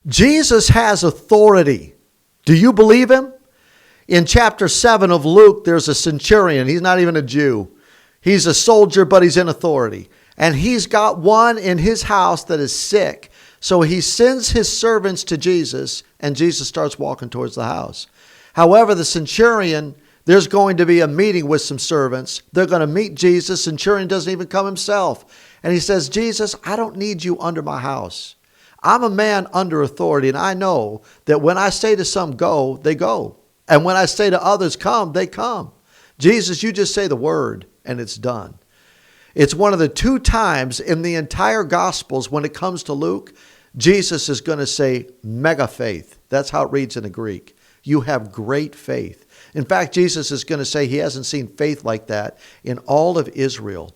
Jesus has authority. Do you believe him? In chapter 7 of Luke, there's a centurion. He's not even a Jew. He's a soldier, but he's in authority. And he's got one in his house that is sick. So he sends his servants to Jesus, and Jesus starts walking towards the house. However, the centurion, there's going to be a meeting with some servants. They're going to meet Jesus. Centurion doesn't even come himself. And he says, Jesus, I don't need you under my house. I'm a man under authority, and I know that when I say to some go, they go. And when I say to others come, they come. Jesus, you just say the word, and it's done. It's one of the 2 times in the entire Gospels when it comes to Luke, Jesus is going to say mega faith. That's how it reads in the Greek. You have great faith. In fact, Jesus is going to say he hasn't seen faith like that in all of Israel.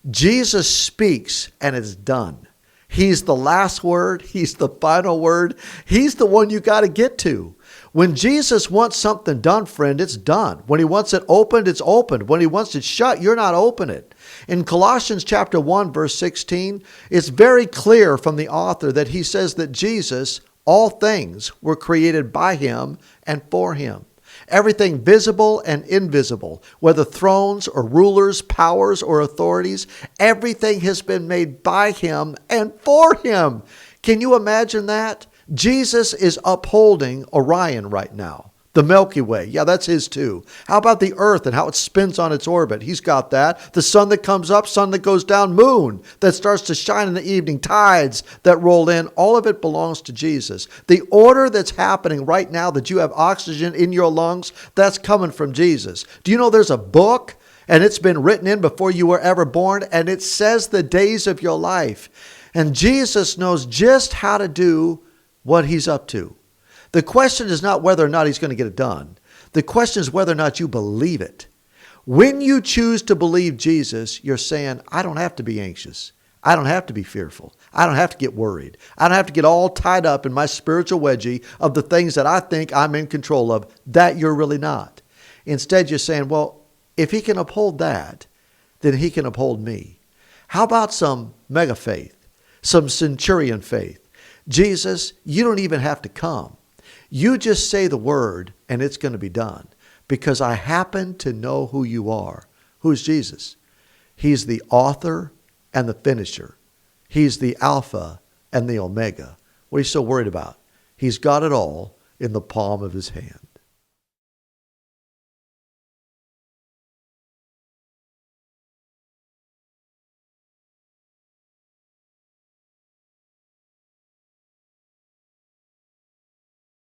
Jesus speaks and it's done. He's the last word. He's the final word. He's the one you got to get to. When Jesus wants something done, friend, it's done. When he wants it opened, it's opened. When he wants it shut, you're not opening it. In Colossians chapter 1, verse 16, it's very clear from the author that he says that Jesus, all things were created by him and for him. Everything visible and invisible, whether thrones or rulers, powers or authorities, everything has been made by him and for him. Can you imagine that? Jesus is upholding Orion right now. The Milky Way, yeah, that's his too. How about the earth and how it spins on its orbit? He's got that. The sun that comes up, sun that goes down, moon that starts to shine in the evening, tides that roll in, all of it belongs to Jesus. The order that's happening right now that you have oxygen in your lungs, that's coming from Jesus. Do you know there's a book and it's been written in before you were ever born and it says the days of your life. And Jesus knows just how to do what he's up to. The question is not whether or not he's going to get it done. The question is whether or not you believe it. When you choose to believe Jesus, you're saying, I don't have to be anxious. I don't have to be fearful. I don't have to get worried. I don't have to get all tied up in my spiritual wedgie of the things that I think I'm in control of, that you're really not. Instead, you're saying, well, if he can uphold that, then he can uphold me. How about some mega faith, some centurion faith? Jesus, you don't even have to come. You just say the word and it's going to be done because I happen to know who you are. Who's Jesus? He's the author and the finisher. He's the Alpha and the Omega. What are you so worried about? He's got it all in the palm of his hand.